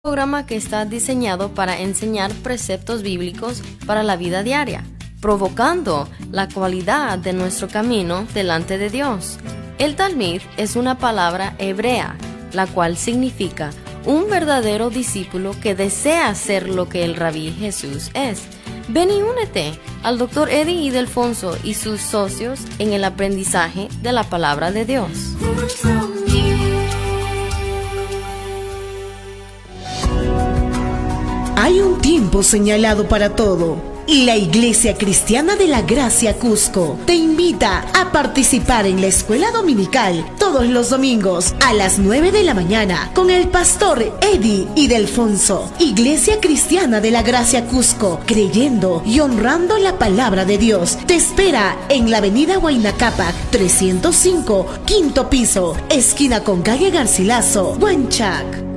Programa que está diseñado para enseñar preceptos bíblicos para la vida diaria, provocando la cualidad de nuestro camino delante de Dios. El Talmid es una palabra hebrea, la cual significa un verdadero discípulo que desea ser lo que el Rabí Jesús es. Ven y únete al Dr. Eddie Ildefonso y sus socios en el aprendizaje de la palabra de Dios. Hay un tiempo señalado para todo, y la Iglesia Cristiana de la Gracia Cusco te invita a participar en la escuela dominical todos los domingos a las 9 de la mañana con el pastor Eddie Ildefonso. Iglesia Cristiana de la Gracia Cusco, creyendo y honrando la palabra de Dios, te espera en la avenida Huayna Cápac 305, quinto piso, esquina con calle Garcilaso, Huanchac.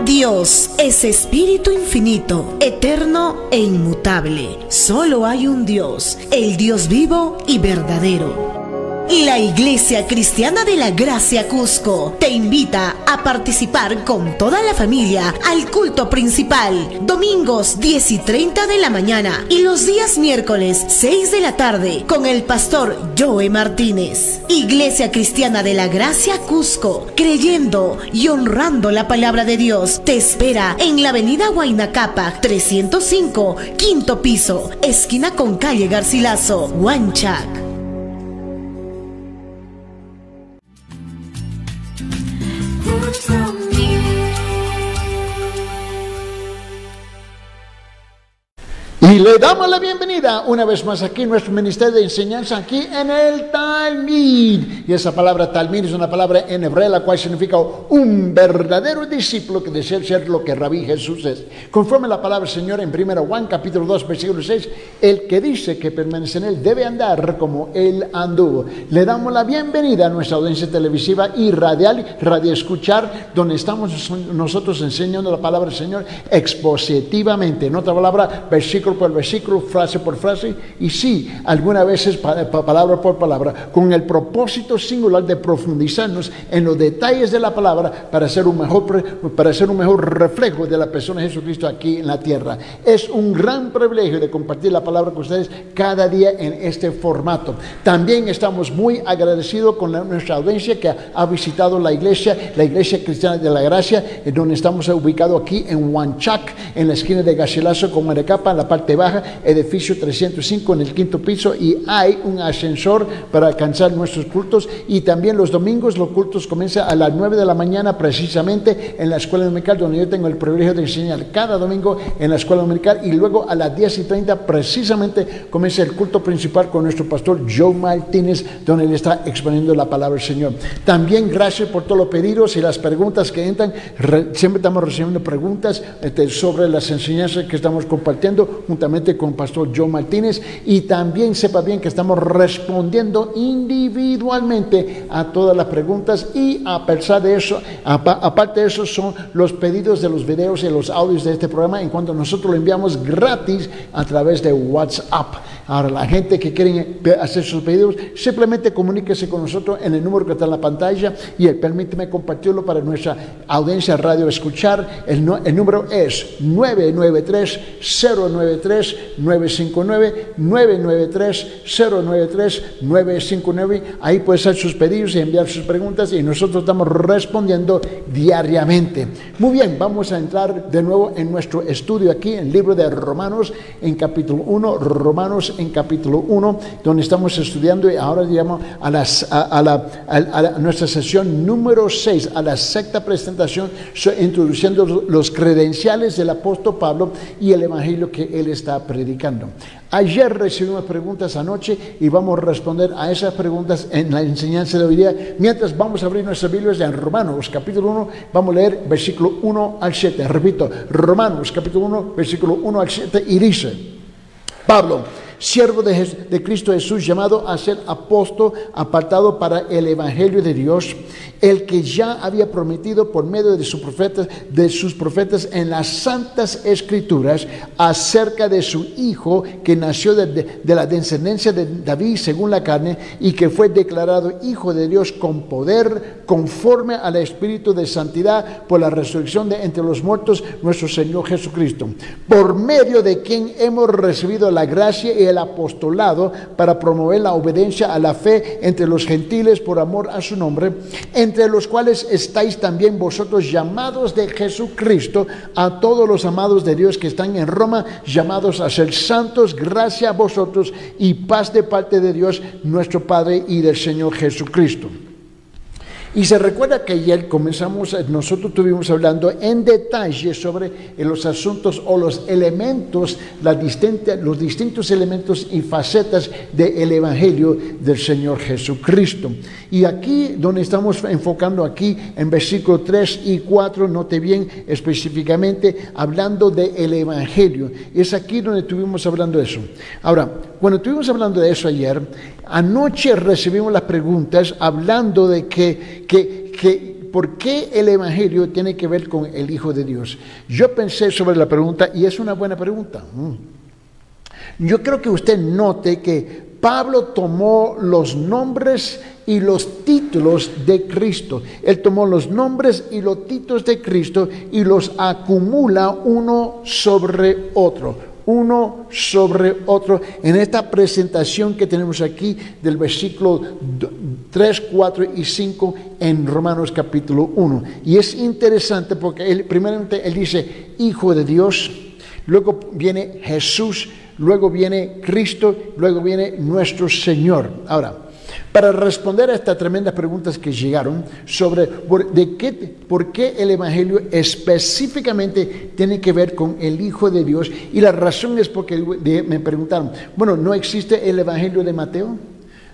Dios es espíritu infinito, eterno e inmutable. Solo hay un Dios, el Dios vivo y verdadero. La Iglesia Cristiana de la Gracia Cusco te invita a participar con toda la familia al culto principal, domingos 10 y 30 de la mañana y los días miércoles 6 de la tarde con el pastor Joe Martínez. Iglesia Cristiana de la Gracia Cusco, creyendo y honrando la palabra de Dios, te espera en la avenida Huayna Cápac 305, quinto piso, esquina con calle Garcilaso, Huanchac. Y le damos la bienvenida una vez más aquí en nuestro ministerio de enseñanza, aquí en el Talmid. Y esa palabra Talmid es una palabra en hebreo, la cual significa un verdadero discípulo que desea ser lo que Rabí Jesús es. Conforme la palabra del Señor en 1 Juan capítulo 2 versículo 6, el que dice que permanece en él debe andar como él anduvo. Le damos la bienvenida a nuestra audiencia televisiva y radial, radioescuchar, donde estamos nosotros enseñando la palabra del Señor expositivamente. En otra palabra, versículo por versículo, frase por frase, y sí, algunas veces palabra por palabra, con el propósito singular de profundizarnos en los detalles de la palabra para ser un mejor reflejo de la persona de Jesucristo aquí en la tierra. Es un gran privilegio de compartir la palabra con ustedes cada día en este formato. También estamos muy agradecidos con nuestra audiencia que ha visitado la iglesia Cristiana de la Gracia, en donde estamos ubicados aquí en Huanchac, en la esquina de Garcilaso con Maracapa, en la parte baja, edificio 305 en el quinto piso, y hay un ascensor para alcanzar nuestros cultos. Y también los domingos los cultos comienzan a las 9 de la mañana precisamente en la escuela dominical, donde yo tengo el privilegio de enseñar cada domingo en la escuela dominical, y luego a las 10 y 30 precisamente comienza el culto principal con nuestro pastor Joe Martínez, donde él está exponiendo la palabra del Señor. También gracias por todos los pedidos y las preguntas que entran. Siempre estamos recibiendo preguntas sobre las enseñanzas que estamos compartiendo juntamente con pastor Joe Martínez, y también sepa bien que estamos respondiendo individualmente a todas las preguntas. Y a pesar de eso, aparte de eso, son los pedidos de los videos y los audios de este programa, en cuanto nosotros lo enviamos gratis a través de WhatsApp. Ahora, la gente que quiere hacer sus pedidos, simplemente comuníquese con nosotros en el número que está en la pantalla, y permíteme compartirlo para nuestra audiencia radio escuchar. El número es 993-093-959, 993-093-959. Ahí puede hacer sus pedidos y enviar sus preguntas, y nosotros estamos respondiendo diariamente. Muy bien, vamos a entrar de nuevo en nuestro estudio aquí en el libro de Romanos, en capítulo 1, Romanos en capítulo 1, donde estamos estudiando, y ahora llegamos a nuestra sesión número 6, a la sexta presentación, introduciendo los credenciales del apóstol Pablo y el evangelio que él está predicando. Ayer recibimos preguntas, anoche, y vamos a responder a esas preguntas en la enseñanza de hoy día. Mientras, vamos a abrir nuestras Biblias en Romanos capítulo 1, vamos a leer versículo 1 al 7. Repito, Romanos capítulo 1, versículo 1 al 7, y dice: Pablo, siervo de Cristo Jesús, llamado a ser apóstol, apartado para el evangelio de Dios, el que ya había prometido por medio de sus profetas en las santas escrituras acerca de su hijo que nació de la descendencia de David según la carne y que fue declarado hijo de Dios con poder conforme al espíritu de santidad por la resurrección de entre los muertos, nuestro Señor Jesucristo, por medio de quien hemos recibido la gracia y el apostolado para promover la obediencia a la fe entre los gentiles por amor a su nombre, entre los cuales estáis también vosotros, llamados de Jesucristo, a todos los amados de Dios que están en Roma, llamados a ser santos, gracia a vosotros y paz de parte de Dios nuestro Padre y del Señor Jesucristo. Y se recuerda que ayer nosotros estuvimos hablando en detalle sobre los asuntos o los elementos, los distintos elementos y facetas del Evangelio del Señor Jesucristo. Y aquí donde estamos enfocando aquí en versículos 3 y 4, note bien específicamente hablando del Evangelio. Y es aquí donde estuvimos hablando de eso. Ahora, cuando estuvimos hablando de eso ayer, anoche recibimos las preguntas hablando de ¿por qué el Evangelio tiene que ver con el Hijo de Dios? Yo pensé sobre la pregunta y es una buena pregunta. Yo creo que usted note que Pablo tomó los nombres y los títulos de Cristo. Él tomó los nombres y los títulos de Cristo y los acumula uno sobre otro. Uno sobre otro en esta presentación que tenemos aquí del versículo 3, 4 y 5 en Romanos capítulo 1. Y es interesante porque primeramente él dice Hijo de Dios, luego viene Jesús, luego viene Cristo, luego viene nuestro Señor. Ahora, para responder a estas tremendas preguntas que llegaron sobre por qué el Evangelio específicamente tiene que ver con el Hijo de Dios, y la razón es porque me preguntaron, bueno, ¿no existe el Evangelio de Mateo?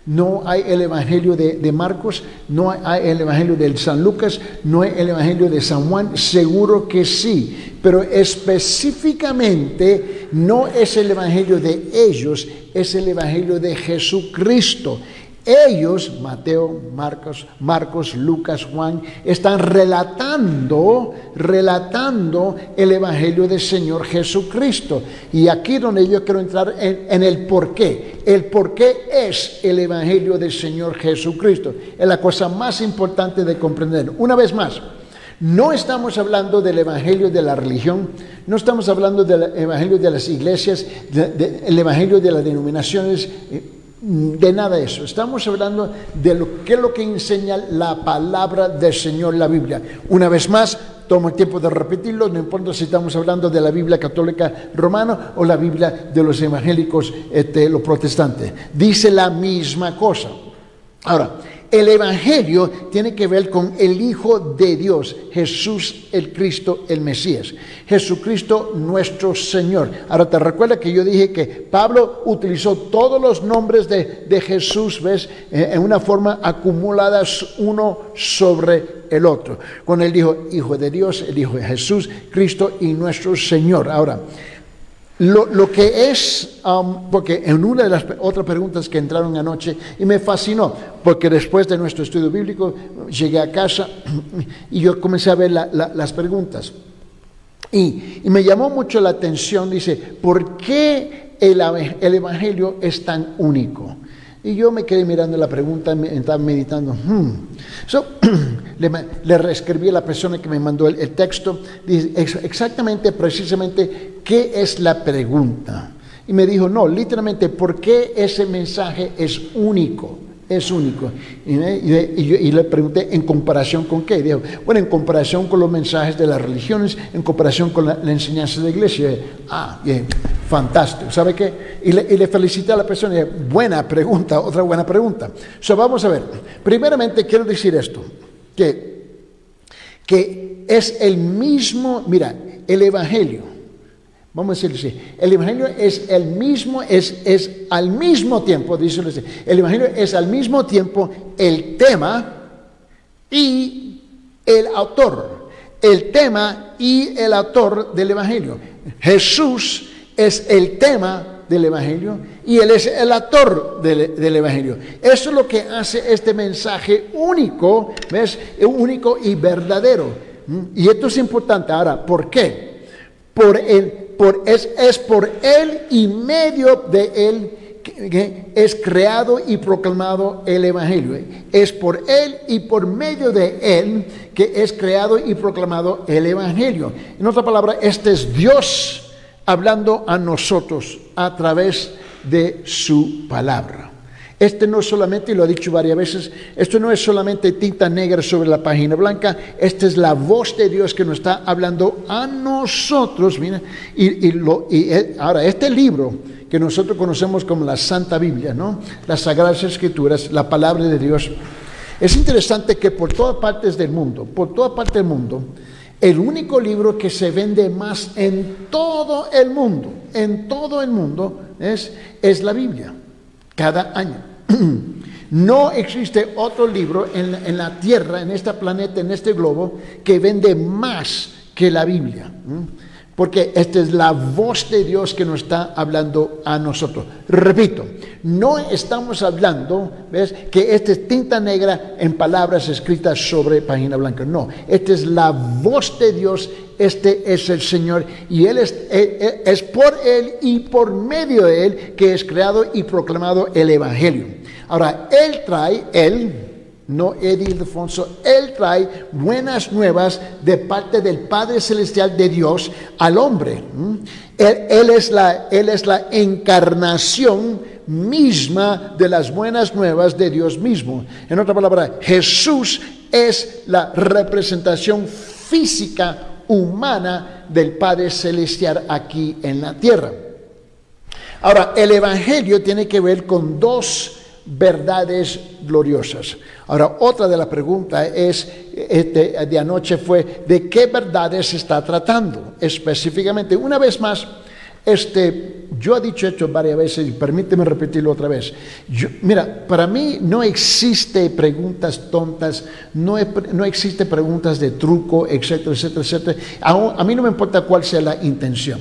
¿No hay el Evangelio de Marcos? ¿No hay el Evangelio de San Lucas? ¿No hay el Evangelio de San Juan? Seguro que sí, pero específicamente no es el Evangelio de ellos, es el Evangelio de Jesucristo. Ellos, Mateo, Marcos, Lucas, Juan, están relatando el Evangelio del Señor Jesucristo. Y aquí donde yo quiero entrar en el por qué. El por qué es el Evangelio del Señor Jesucristo. Es la cosa más importante de comprender. Una vez más, no estamos hablando del Evangelio de la religión, no estamos hablando del Evangelio de las iglesias, del Evangelio de las denominaciones, de nada de eso. Estamos hablando de lo que enseña la palabra del Señor, la Biblia. Una vez más, tomo el tiempo de repetirlo, no importa si estamos hablando de la Biblia católica romana o la Biblia de los evangélicos, los protestantes. Dice la misma cosa. Ahora, el Evangelio tiene que ver con el Hijo de Dios, Jesús el Cristo, el Mesías. Jesucristo nuestro Señor. Ahora, te recuerda que yo dije que Pablo utilizó todos los nombres de Jesús, ¿ves? En una forma acumuladas uno sobre el otro. Cuando él dijo Hijo de Dios, él dijo Jesús, Cristo y nuestro Señor. Ahora, lo que es, porque en una de las otras preguntas que entraron anoche, y me fascinó, porque después de nuestro estudio bíblico, llegué a casa y yo comencé a ver las preguntas. Y me llamó mucho la atención, dice, ¿por qué el Evangelio es tan único? Y yo me quedé mirando la pregunta, estaba meditando. Le reescribí a la persona que me mandó el texto, dice exactamente, precisamente, ¿qué es la pregunta? Y me dijo, no, literalmente, ¿por qué ese mensaje es único? Es único. Y le pregunté, ¿en comparación con qué? Y dijo, bueno, en comparación con los mensajes de las religiones, en comparación con la enseñanza de la iglesia. Bien, fantástico. ¿Sabe qué? Y le felicité a la persona. Y dije, buena pregunta, otra buena pregunta. Vamos a ver. Primeramente, quiero decir esto, que es el mismo, mira, el Evangelio. Vamos a decirlo así, el Evangelio es el mismo, es al mismo tiempo, díselo así, el Evangelio es al mismo tiempo el tema y el autor. El tema y el autor del Evangelio. Jesús es el tema del Evangelio y Él es el autor del Evangelio. Eso es lo que hace este mensaje único, ¿ves? Único y verdadero. Y esto es importante. Ahora, ¿por qué? Es por Él y medio de Él que es creado y proclamado el Evangelio. Es por Él y por medio de Él que es creado y proclamado el Evangelio. En otra palabra, este es Dios hablando a nosotros a través de su palabra. Este no es solamente, y lo he dicho varias veces, esto no es solamente tinta negra sobre la página blanca, esta es la voz de Dios que nos está hablando a nosotros. Mira, ahora este libro que nosotros conocemos como la Santa Biblia, ¿no? Las Sagradas Escrituras, la palabra de Dios. Es interesante que por todas partes del mundo, el único libro que se vende más en todo el mundo, es la Biblia, cada año. No existe otro libro en la tierra, en este planeta, en este globo, que vende más que la Biblia. Porque esta es la voz de Dios que nos está hablando a nosotros. Repito, no estamos hablando, ¿ves?, que esta es tinta negra en palabras escritas sobre página blanca. No, esta es la voz de Dios, este es el Señor, y Él es por Él y por medio de Él que es creado y proclamado el Evangelio. Ahora, no Eddie Ildefonso, Él trae buenas nuevas de parte del Padre Celestial de Dios al hombre. Él es la encarnación misma de las buenas nuevas de Dios mismo. En otra palabra, Jesús es la representación física humana del Padre Celestial aquí en la tierra. Ahora, el Evangelio tiene que ver con dos verdades gloriosas. Ahora, otra de las preguntas de anoche fue ¿de qué verdades se está tratando específicamente? Una vez más, yo he dicho esto varias veces y permíteme repetirlo otra vez. Mira, para mí no existe preguntas tontas, no existe preguntas de truco, etcétera, etcétera, etcétera. A mí no me importa cuál sea la intención,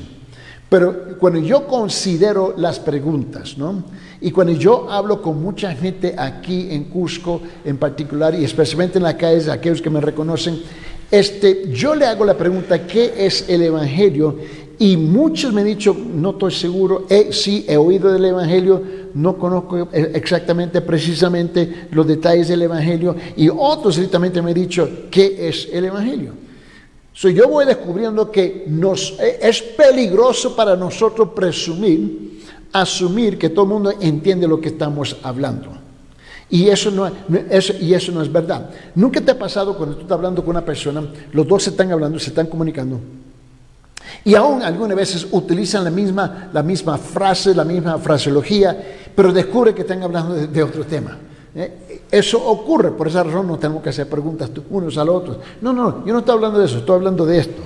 pero cuando yo considero las preguntas, ¿no?, y cuando yo hablo con mucha gente aquí en Cusco en particular, y especialmente en las calles, aquellos que me reconocen, yo le hago la pregunta, ¿qué es el Evangelio? Y muchos me han dicho, no estoy seguro, sí, he oído del Evangelio, no conozco exactamente, precisamente los detalles del Evangelio, y otros directamente me han dicho, ¿qué es el Evangelio? Yo voy descubriendo que es peligroso para nosotros asumir que todo el mundo entiende lo que estamos hablando. Y eso no es verdad. ¿Nunca te ha pasado cuando tú estás hablando con una persona, los dos se están hablando, se están comunicando, y aún algunas veces utilizan la misma frase, la misma fraseología, pero descubre que están hablando de otro tema? Eso ocurre, por esa razón no tenemos que hacer preguntas unos a los otros. No, yo no estoy hablando de eso, estoy hablando de esto.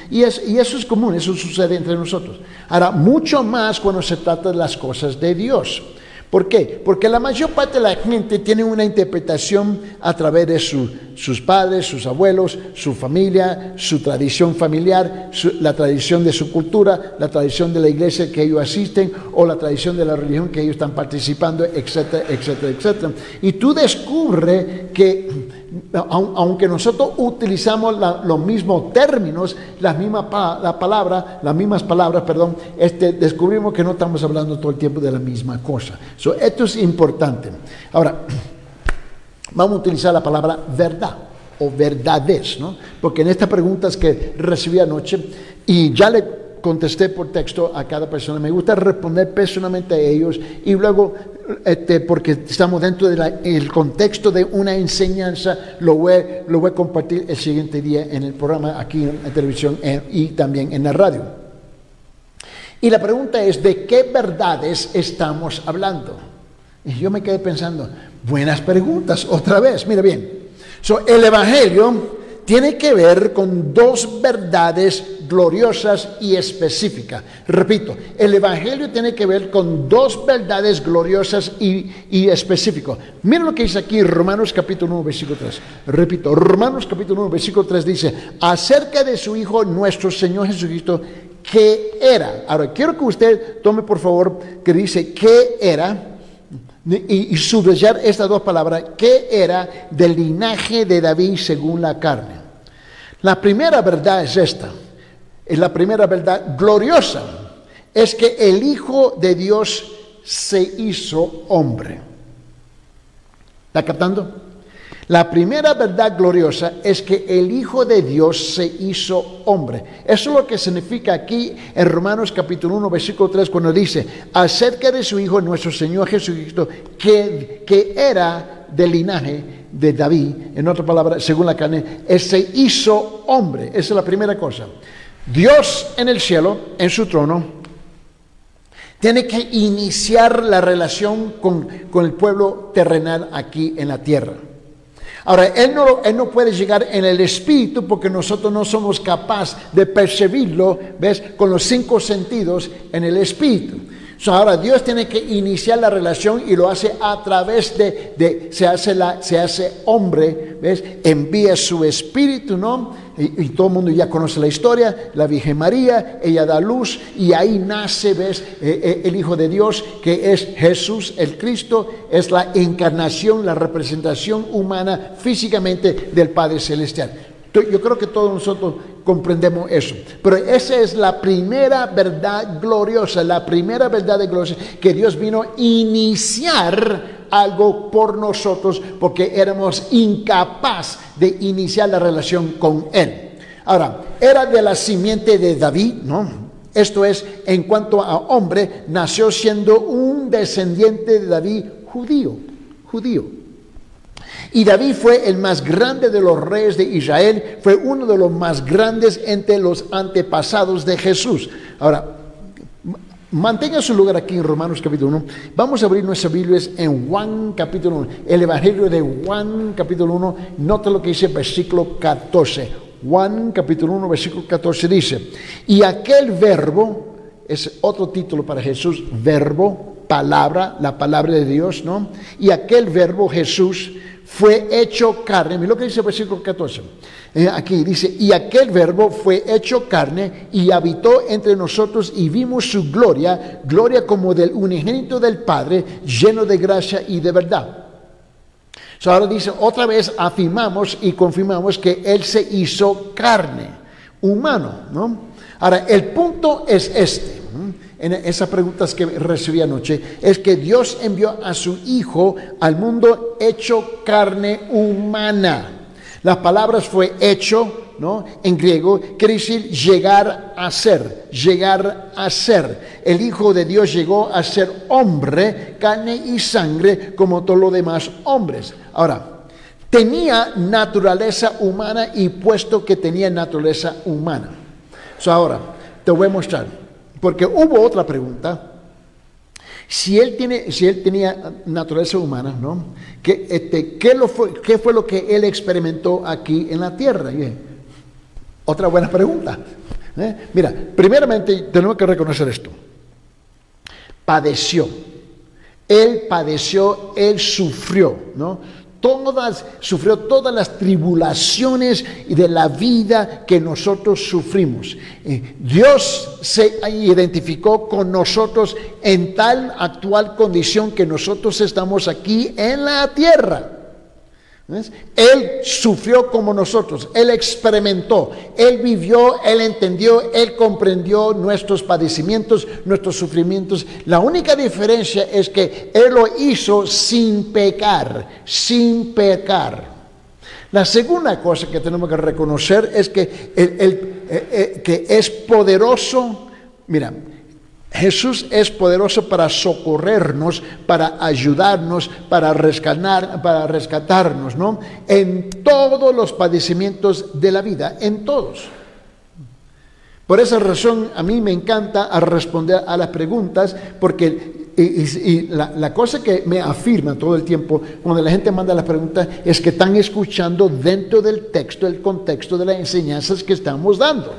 Y eso es común, eso sucede entre nosotros. Ahora, mucho más cuando se trata de las cosas de Dios. ¿Por qué? Porque la mayor parte de la gente tiene una interpretación a través de sus padres, sus abuelos, su familia, su tradición familiar, la tradición de su cultura, la tradición de la iglesia que ellos asisten o la tradición de la religión que ellos están participando, etcétera, etcétera, etcétera. Y tú descubres que aunque nosotros utilizamos los mismos términos, las mismas palabras, descubrimos que no estamos hablando todo el tiempo de la misma cosa. Esto es importante. Ahora, vamos a utilizar la palabra verdad o verdades, ¿no? Porque en estas preguntas que recibí anoche, y ya le contesté por texto a cada persona, me gusta responder personalmente a ellos, y luego, porque estamos dentro del contexto de una enseñanza, lo voy a compartir el siguiente día en el programa aquí en televisión y también en la radio. Y la pregunta es, ¿de qué verdades estamos hablando? Y yo me quedé pensando, buenas preguntas, otra vez, mira bien. El Evangelio tiene que ver con dos verdades gloriosas y específicas. Repito, el Evangelio tiene que ver con dos verdades gloriosas y específicas. Mira lo que dice aquí Romanos capítulo 1, versículo 3. Repito, Romanos capítulo 1, versículo 3 dice, acerca de su Hijo, nuestro Señor Jesucristo, ¿qué era? Ahora, quiero que usted tome, por favor, que dice ¿qué era? Y subrayar estas dos palabras, ¿qué era del linaje de David según la carne? La primera verdad es esta, es la primera verdad gloriosa, es que el Hijo de Dios se hizo hombre. ¿Está captando? La primera verdad gloriosa es que el Hijo de Dios se hizo hombre. Eso es lo que significa aquí en Romanos capítulo 1, versículo 3, cuando dice, acerca de su Hijo, nuestro Señor Jesucristo, que era del linaje de David, en otra palabra, según la carne, Él se hizo hombre. Esa es la primera cosa. Dios en el cielo, en su trono, tiene que iniciar la relación con el pueblo terrenal aquí en la tierra. Ahora, él no puede llegar en el espíritu porque nosotros no somos capaces de percibirlo, ¿ves? Con los 5 sentidos en el espíritu. Ahora, Dios tiene que iniciar la relación y lo hace a través se hace hombre, ¿ves? Envía su espíritu, ¿no? Y todo el mundo ya conoce la historia, la Virgen María, ella da luz y ahí nace, ¿ves? El Hijo de Dios, que es Jesús, el Cristo, es la encarnación, la representación humana físicamente del Padre Celestial. Yo creo que todos nosotros comprendemos eso. Pero esa es la primera verdad gloriosa, la primera verdad gloriosa, que Dios vino a iniciar algo por nosotros porque éramos incapaces de iniciar la relación con Él. Ahora, era de la simiente de David, ¿no? Esto es, en cuanto a hombre, nació siendo un descendiente de David judío. Y David fue el más grande de los reyes de Israel, fue uno de los más grandes entre los antepasados de Jesús. Ahora, mantenga su lugar aquí en Romanos capítulo 1. Vamos a abrir nuestras Biblias en Juan capítulo 1. El Evangelio de Juan capítulo 1, nota lo que dice versículo 14. Juan capítulo 1, versículo 14 dice, y aquel verbo, es otro título para Jesús, verbo, palabra, la palabra de Dios, ¿no? Y aquel verbo Jesús fue hecho carne. Mira lo que dice el versículo 14. Aquí dice, y aquel verbo fue hecho carne y habitó entre nosotros y vimos su gloria, gloria como del unigénito del Padre, lleno de gracia y de verdad. Ahora dice, otra vez afirmamos y confirmamos que Él se hizo carne, humano, ¿no? Ahora, el punto es este. En esas preguntas que recibí anoche, es que Dios envió a su Hijo al mundo hecho carne humana. Las palabras fue hecho, ¿no? En griego quiere decir llegar a ser, llegar a ser. El Hijo de Dios llegó a ser hombre, carne y sangre, como todos los demás hombres. Ahora, tenía naturaleza humana y puesto que tenía naturaleza humana. Ahora, te voy a mostrar. Porque hubo otra pregunta, si él tenía naturaleza humana, ¿no? ¿Qué fue lo que él experimentó aquí en la tierra? Otra buena pregunta. Mira, primeramente tenemos que reconocer esto. Padeció, él sufrió, ¿no? Sufrió todas las tribulaciones de la vida que nosotros sufrimos. Dios se identificó con nosotros en tal actual condición que nosotros estamos aquí en la tierra. ¿Ves? Él sufrió como nosotros, Él experimentó, Él vivió, Él entendió, Él comprendió nuestros padecimientos, nuestros sufrimientos. La única diferencia es que Él lo hizo sin pecar, sin pecar. La segunda cosa que tenemos que reconocer es que que es poderoso. Mira, Jesús es poderoso para socorrernos, para ayudarnos, para rescatarnos, ¿no? En todos los padecimientos de la vida, en todos. Por esa razón, a mí me encanta responder a las preguntas, porque la cosa que me afirma todo el tiempo, cuando la gente manda las preguntas, es que están escuchando dentro del texto, el contexto de las enseñanzas que estamos dando.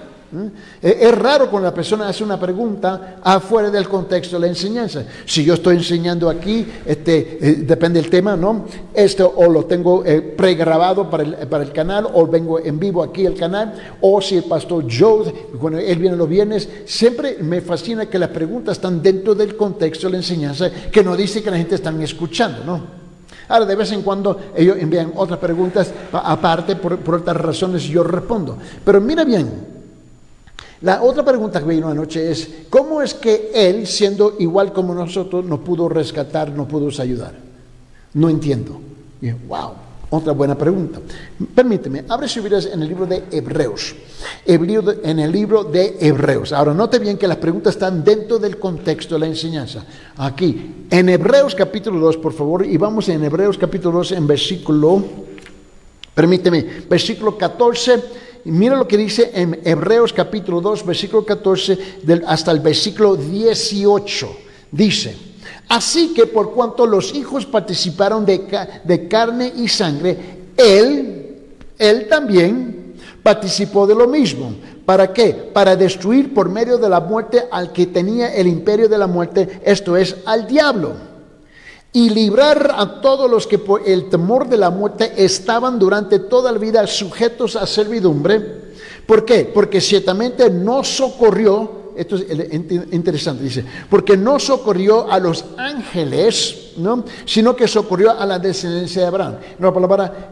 Es raro cuando la persona hace una pregunta afuera del contexto de la enseñanza. Si yo estoy enseñando aquí, depende del tema, ¿no? Esto o lo tengo pregrabado para el canal, o vengo en vivo aquí al canal, o si el pastor Joe, cuando él viene los viernes, siempre me fascina que las preguntas están dentro del contexto de la enseñanza, que no dice que la gente está escuchando, ¿no? Ahora, de vez en cuando ellos envían otras preguntas aparte, por otras razones, y yo respondo. Pero mira bien, la otra pregunta que vino anoche es, ¿cómo es que él, siendo igual como nosotros, nos pudo rescatar, nos pudo ayudar? No entiendo. Y wow, otra buena pregunta. Permíteme, abre si hubieras en el libro de Hebreos. En el libro de Hebreos. Ahora, note bien que las preguntas están dentro del contexto de la enseñanza. Aquí, en Hebreos capítulo 2, por favor, y vamos en Hebreos capítulo 2 en versículo 14. Y mira lo que dice en Hebreos capítulo 2, versículo 14 hasta el versículo 18. Dice: así que por cuanto los hijos participaron de carne y sangre, él también participó de lo mismo. ¿Para qué? Para destruir por medio de la muerte al que tenía el imperio de la muerte, esto es, al diablo, y librar a todos los que por el temor de la muerte estaban durante toda la vida sujetos a servidumbre. ¿Por qué? Porque ciertamente no socorrió, esto es interesante, dice, porque no socorrió a los ángeles, ¿no?, sino que socorrió a la descendencia de Abraham. No, palabra,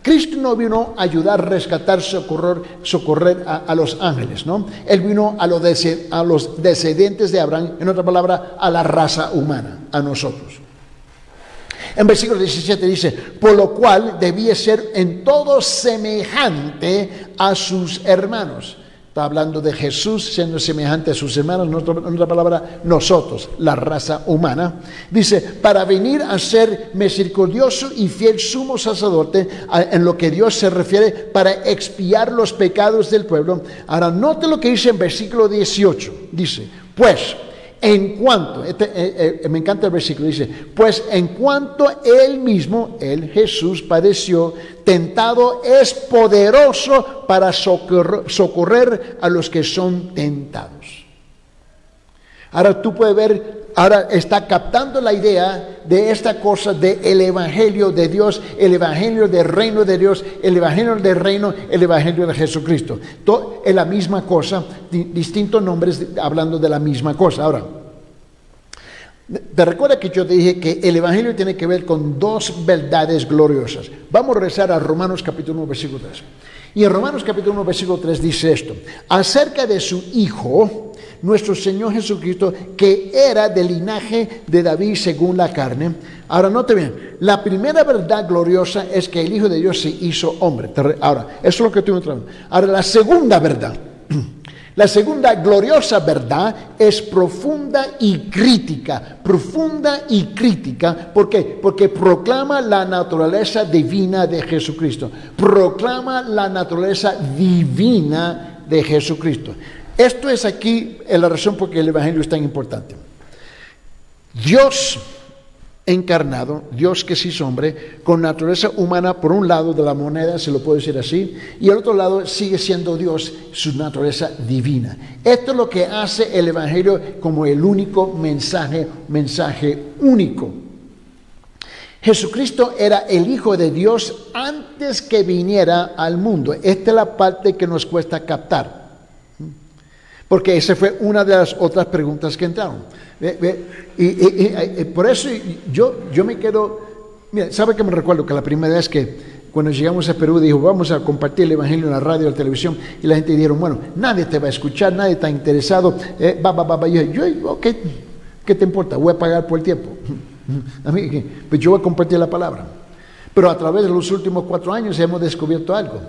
Cristo no vino a ayudar, rescatar, socorrer a los ángeles, ¿no? Él vino a los descendientes de Abraham, en otra palabra, a la raza humana, a nosotros. En versículo 17 dice: por lo cual debía ser en todo semejante a sus hermanos. Está hablando de Jesús siendo semejante a sus hermanos, en otra palabra, nosotros, la raza humana. Dice, para venir a ser misericordioso y fiel sumo sacerdote, en lo que Dios se refiere, para expiar los pecados del pueblo. Ahora, note lo que dice en versículo 18. Dice, pues, en cuanto, me encanta el versículo, dice, pues en cuanto él mismo, él Jesús, padeció, tentado, es poderoso para socorrer a los que son tentados. Ahora tú puedes ver, ahora está captando la idea de esta cosa del evangelio de Dios, el evangelio del reino de Dios, el evangelio del reino, el evangelio de Jesucristo. Todo es la misma cosa, distintos nombres hablando de la misma cosa. Ahora, te recuerda que yo te dije que el evangelio tiene que ver con dos verdades gloriosas. Vamos a regresar a Romanos capítulo 1, versículo 3. Y en Romanos capítulo 1, versículo 3 dice esto: acerca de su Hijo, nuestro Señor Jesucristo, que era del linaje de David según la carne. Ahora, note bien, la primera verdad gloriosa es que el Hijo de Dios se hizo hombre. Ahora, eso es lo que estoy mostrando. Ahora, la segunda verdad, la segunda gloriosa verdad es profunda y crítica. Profunda y crítica. ¿Por qué? Porque proclama la naturaleza divina de Jesucristo. Proclama la naturaleza divina de Jesucristo. Esto es aquí la razón por que el evangelio es tan importante. Dios encarnado, Dios que se hizo hombre, con naturaleza humana por un lado de la moneda, se lo puedo decir así, y al otro lado sigue siendo Dios, su naturaleza divina. Esto es lo que hace el evangelio como el único mensaje único. Jesucristo era el Hijo de Dios antes que viniera al mundo. Esta es la parte que nos cuesta captar. Porque esa fue una de las otras preguntas que entraron. Y por eso yo me quedo... Mira, ¿sabe qué me recuerdo? Que la primera vez que cuando llegamos a Perú dijo, vamos a compartir el evangelio en la radio, en la televisión, y la gente dijeron, bueno, nadie te va a escuchar, nadie está interesado, yo, ¿qué te importa? Voy a pagar por el tiempo. A mí, pues yo voy a compartir la palabra. Pero a través de los últimos 4 años hemos descubierto algo.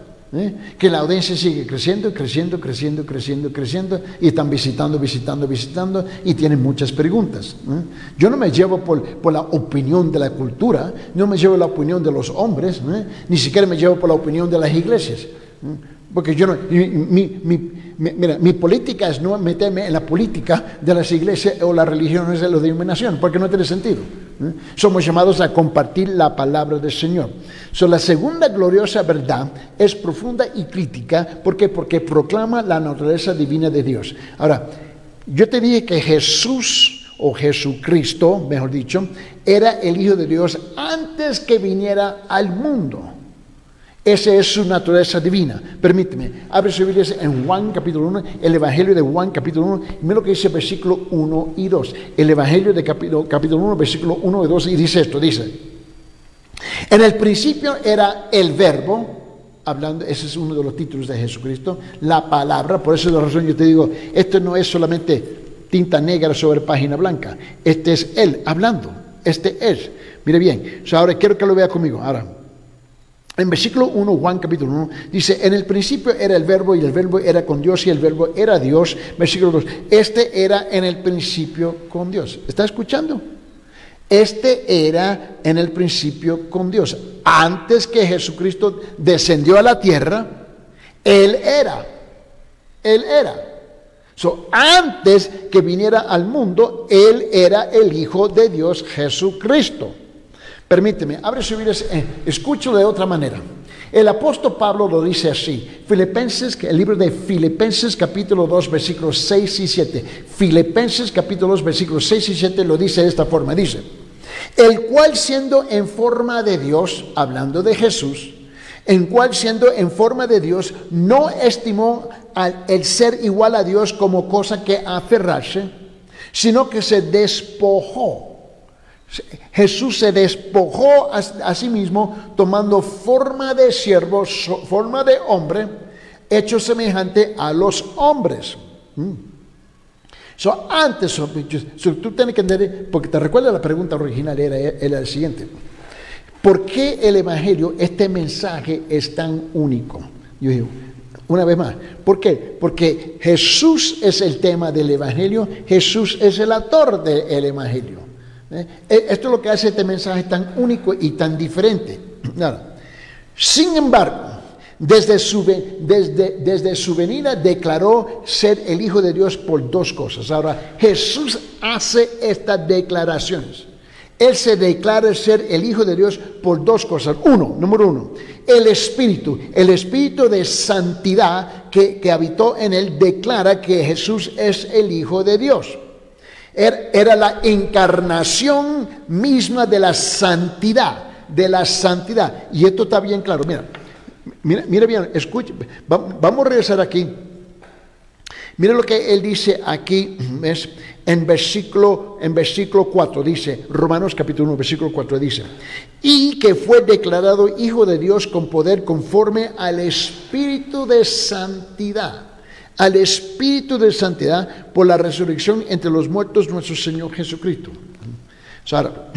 Que la audiencia sigue creciendo, y están visitando, y tienen muchas preguntas. Yo no me llevo por la opinión de la cultura, no me llevo la opinión de los hombres, ni siquiera me llevo por la opinión de las iglesias, porque yo no, mi política es no meterme en la política de las iglesias o las religiones de la denominación, porque no tiene sentido. Somos llamados a compartir la palabra del Señor. La segunda gloriosa verdad es profunda y crítica. ¿Por qué? Porque proclama la naturaleza divina de Dios. Ahora, yo te dije que Jesús, o Jesucristo, mejor dicho, era el Hijo de Dios antes que viniera al mundo. Esa es su naturaleza divina. Permíteme, abre su Biblia en Juan capítulo 1, el Evangelio de Juan capítulo 1, y mira lo que dice versículo 1 y 2. El Evangelio de capítulo 1, versículo 1 y 2, y dice esto, dice: en el principio era el verbo, hablando, ese es uno de los títulos de Jesucristo, la palabra. Por eso es la razón yo te digo, esto no es solamente tinta negra sobre página blanca, este es Él hablando, este es. Mire bien, ahora quiero que lo vea conmigo, ahora. En versículo 1, Juan capítulo 1, dice: en el principio era el verbo, y el verbo era con Dios, y el verbo era Dios. Versículo 2, este era en el principio con Dios. ¿Está escuchando? Este era en el principio con Dios. Antes que Jesucristo descendió a la tierra, Él era. Él era. Antes que viniera al mundo, Él era el Hijo de Dios, Jesucristo. Permíteme, abre su Biblia, escúchalo de otra manera. El apóstol Pablo lo dice así, el libro de Filipenses capítulo 2 versículos 6 y 7. Filipenses capítulo 2 versículos 6 y 7 lo dice de esta forma, dice: el cual siendo en forma de Dios, hablando de Jesús, en cual siendo en forma de Dios, no estimó el ser igual a Dios como cosa que aferrarse, sino que se despojó. Jesús se despojó a sí mismo, tomando forma de siervo, forma de hombre, hecho semejante a los hombres. Antes, tú tienes que entender, porque te recuerdas la pregunta original, era el siguiente: ¿por qué el Evangelio, este mensaje, es tan único? Yo digo, una vez más, ¿por qué? Porque Jesús es el tema del Evangelio, Jesús es el autor del Evangelio. Esto es lo que hace este mensaje tan único y tan diferente. Sin embargo, desde su venida declaró ser el Hijo de Dios por dos cosas. Ahora, Jesús hace estas declaraciones. Él se declara ser el Hijo de Dios por dos cosas. Número uno, el Espíritu de santidad que habitó en él declara que Jesús es el Hijo de Dios. Era la encarnación misma de la santidad, Y esto está bien claro. Mira bien, escucha. Vamos a regresar aquí. Mira lo que él dice aquí, ¿ves? En versículo 4 dice, Romanos capítulo 1, versículo 4 dice: y que fue declarado Hijo de Dios con poder conforme al Espíritu de santidad. Al Espíritu de santidad por la resurrección entre los muertos nuestro Señor Jesucristo. Ahora,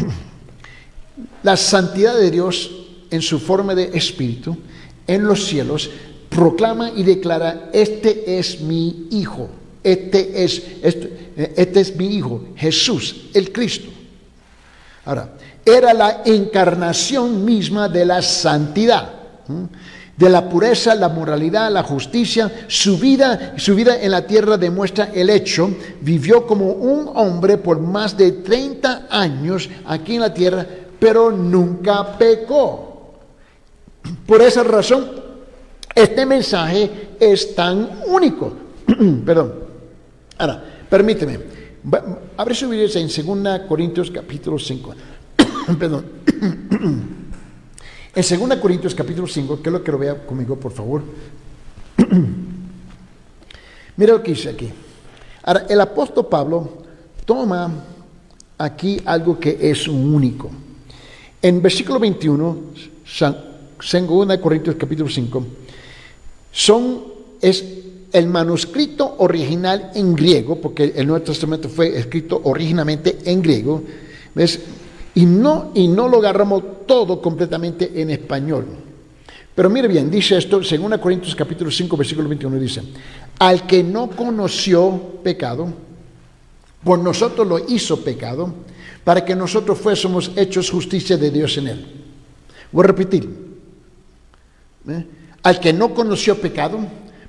la santidad de Dios en su forma de Espíritu en los cielos proclama y declara: este es mi Hijo, este es mi Hijo, Jesús, el Cristo. Ahora, era la encarnación misma de la santidad, de la pureza, la moralidad, la justicia. Su vida en la tierra demuestra el hecho. Vivió como un hombre por más de 30 años aquí en la tierra, pero nunca pecó. Por esa razón, este mensaje es tan único. Perdón. Ahora, permíteme. Abre su Biblia en 2 Corintios capítulo 5. Perdón. En 2 Corintios capítulo 5, quiero que lo vea conmigo, por favor. Mira lo que dice aquí. Ahora, el apóstol Pablo toma aquí algo que es único. En versículo 21, 2 Corintios capítulo 5, es el manuscrito original en griego, porque el Nuevo Testamento fue escrito originalmente en griego, ¿ves? Y no lo agarramos todo completamente en español. Pero mire bien, dice esto, 2 Corintios capítulo 5, versículo 21, dice: al que no conoció pecado, por nosotros lo hizo pecado, para que nosotros fuésemos hechos justicia de Dios en él. Voy a repetir. Al que no conoció pecado,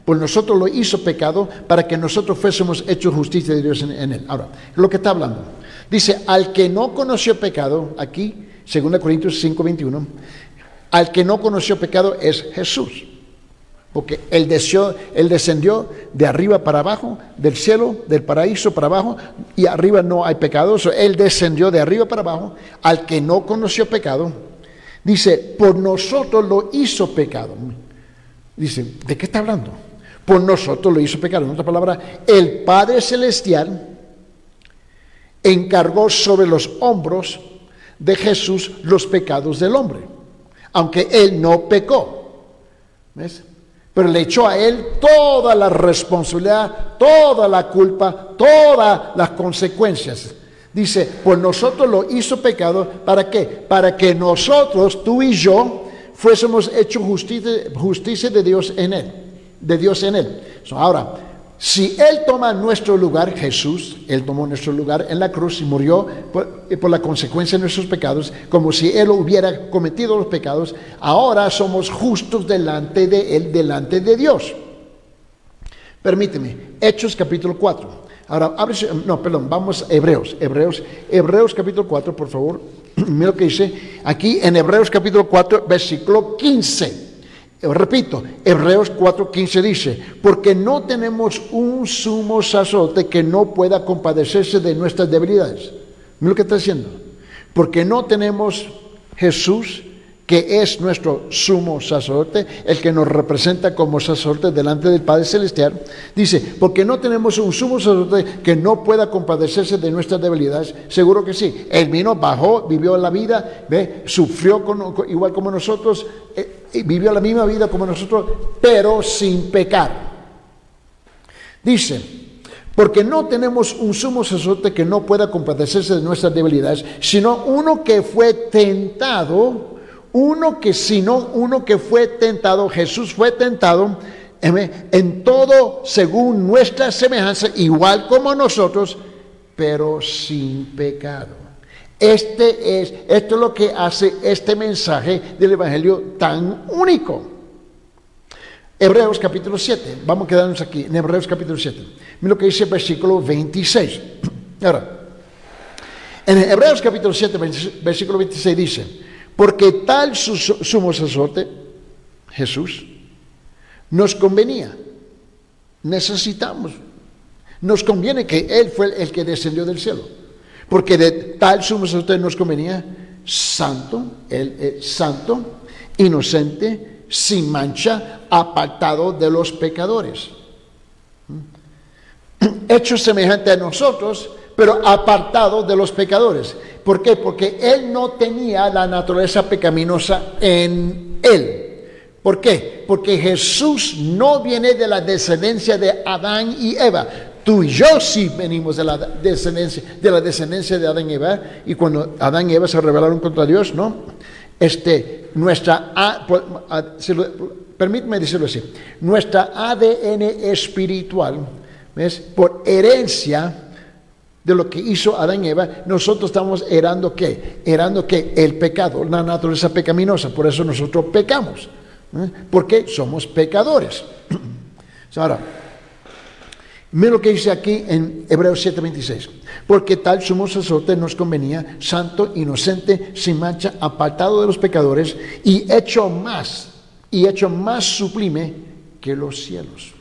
por nosotros lo hizo pecado, para que nosotros fuésemos hechos justicia de Dios en él. Ahora, lo que está hablando. Dice, al que no conoció pecado, aquí, 2 Corintios 5:21, al que no conoció pecado es Jesús. Porque él descendió de arriba para abajo, del cielo, del paraíso para abajo, y arriba no hay pecado. Él descendió de arriba para abajo, al que no conoció pecado. Dice, por nosotros lo hizo pecado. Dice, ¿de qué está hablando? Por nosotros lo hizo pecado. En otra palabra, el Padre Celestial encargó sobre los hombros de Jesús los pecados del hombre, aunque él no pecó. ¿Ves? Pero le echó a él toda la responsabilidad, toda la culpa, todas las consecuencias. Dice, por nosotros lo hizo pecado, ¿para qué? Para que nosotros, tú y yo, fuésemos hechos justicia de Dios en él, de Dios en él. Ahora, si él toma nuestro lugar, Jesús, él tomó nuestro lugar en la cruz y murió por la consecuencia de nuestros pecados, como si él hubiera cometido los pecados, ahora somos justos delante de él, delante de Dios. Permíteme, Hechos capítulo 4. Ahora, vamos a Hebreos capítulo 4, por favor. Mira lo que dice aquí en Hebreos capítulo 4, versículo 15. Repito, Hebreos 4:15 dice, porque no tenemos un sumo sacerdote que no pueda compadecerse de nuestras debilidades. Mira lo que está diciendo. Porque no tenemos Jesús, que es nuestro sumo sacerdote, el que nos representa como sacerdote delante del Padre Celestial. Dice, porque no tenemos un sumo sacerdote que no pueda compadecerse de nuestras debilidades. Seguro que sí. Él vino, bajó, vivió la vida, sufrió igual como nosotros, vivió la misma vida como nosotros, pero sin pecar. Dice, porque no tenemos un sumo sacerdote que no pueda compadecerse de nuestras debilidades, sino uno que fue tentado, uno que fue tentado, Jesús fue tentado en todo según nuestra semejanza, igual como nosotros, pero sin pecado. Esto es lo que hace este mensaje del Evangelio tan único. Hebreos capítulo 7, vamos a quedarnos aquí en Hebreos capítulo 7. Mira lo que dice el versículo 26. Ahora, en Hebreos capítulo 7, versículo 26 dice, porque tal sumo sacerdote, Jesús, nos convenía, nos conviene que Él fue el que descendió del cielo, porque de tal sumo sacerdote nos convenía santo, santo, inocente, sin mancha, apartado de los pecadores, hecho semejante a nosotros, pero apartado de los pecadores. ¿Por qué? Porque él no tenía la naturaleza pecaminosa en él. ¿Por qué? Porque Jesús no viene de la descendencia de Adán y Eva. Tú y yo sí venimos de la descendencia de Adán y Eva. Y cuando Adán y Eva se rebelaron contra Dios, ¿no? Permíteme decirlo así. Nuestra ADN espiritual, ¿ves? Por herencia de lo que hizo Adán y Eva, nosotros estamos heredando ¿qué? Heredando ¿qué? El pecado, la naturaleza pecaminosa. Por eso nosotros pecamos, porque somos pecadores. Ahora, mira lo que dice aquí en Hebreos 7:26. Porque tal sumo sacerdote nos convenía, santo, inocente, sin mancha, apartado de los pecadores, y hecho más sublime que los cielos.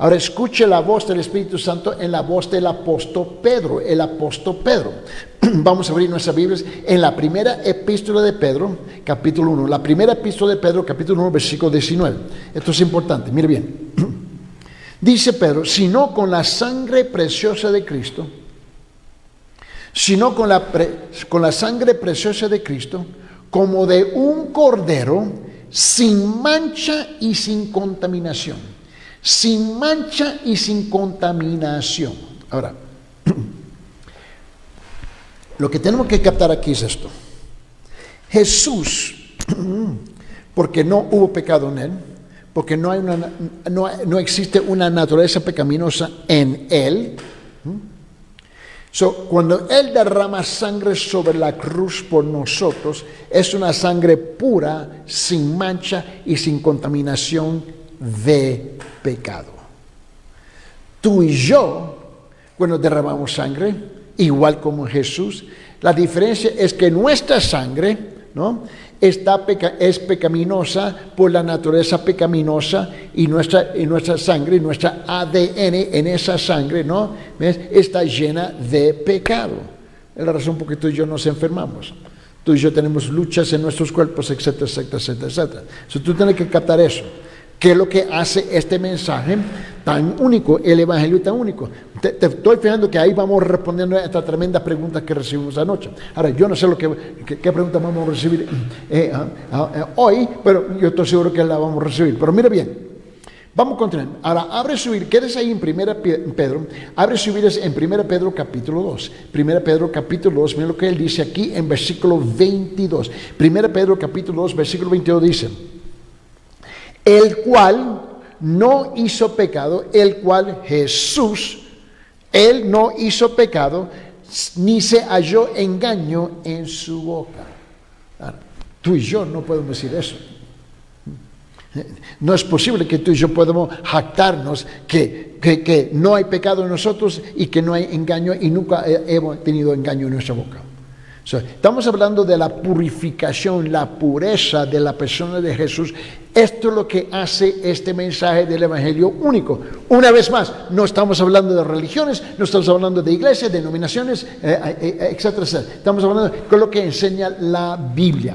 Ahora escuche la voz del Espíritu Santo en la voz del apóstol Pedro. El apóstol Pedro. Vamos a abrir nuestras Biblias en la primera epístola de Pedro, capítulo 1. La primera epístola de Pedro, capítulo 1, versículo 19. Esto es importante, mire bien. Dice Pedro, sino con la sangre preciosa de Cristo, como de un cordero, sin mancha y sin contaminación. Sin mancha y sin contaminación. Ahora, lo que tenemos que captar aquí es esto. Jesús, porque no hubo pecado en él, porque no existe una naturaleza pecaminosa en él. Cuando él derrama sangre sobre la cruz por nosotros, es una sangre pura, sin mancha y sin contaminación de pecado. Tú y yo, cuando derramamos sangre, igual como Jesús. La diferencia es que nuestra sangre, ¿no?, es pecaminosa por la naturaleza pecaminosa, y nuestra sangre, nuestra ADN en esa sangre, ¿no?, ¿ves?, está llena de pecado. Es la razón por que tú y yo nos enfermamos. Tú y yo tenemos luchas en nuestros cuerpos, etcétera, etcétera, etcétera, etcétera. Entonces tú tienes que captar eso. ¿Qué es lo que hace este mensaje tan único, el evangelio tan único? Te estoy fijando que ahí vamos respondiendo a esta tremenda pregunta que recibimos anoche. Ahora, yo no sé qué pregunta vamos a recibir hoy, pero yo estoy seguro que la vamos a recibir. Pero mira bien, vamos a continuar. Ahora, abre su Biblia, quédese ahí en 1 Pedro, abre su Biblia en 1 Pedro capítulo 2. 1 Pedro capítulo 2, mira lo que él dice aquí en versículo 22. 1 Pedro capítulo 2, versículo 22 dice: el cual no hizo pecado, el cual Jesús, él no hizo pecado, ni se halló engaño en su boca. Ahora, tú y yo no podemos decir eso. No es posible que tú y yo podamos jactarnos que no hay pecado en nosotros y que no hay engaño, y nunca hemos tenido engaño en nuestra boca. Estamos hablando de la purificación, la pureza de la persona de Jesús. Esto es lo que hace este mensaje del evangelio único. Una vez más, no estamos hablando de religiones, no estamos hablando de iglesias, denominaciones, etcétera, etcétera. Estamos hablando de lo que enseña la Biblia.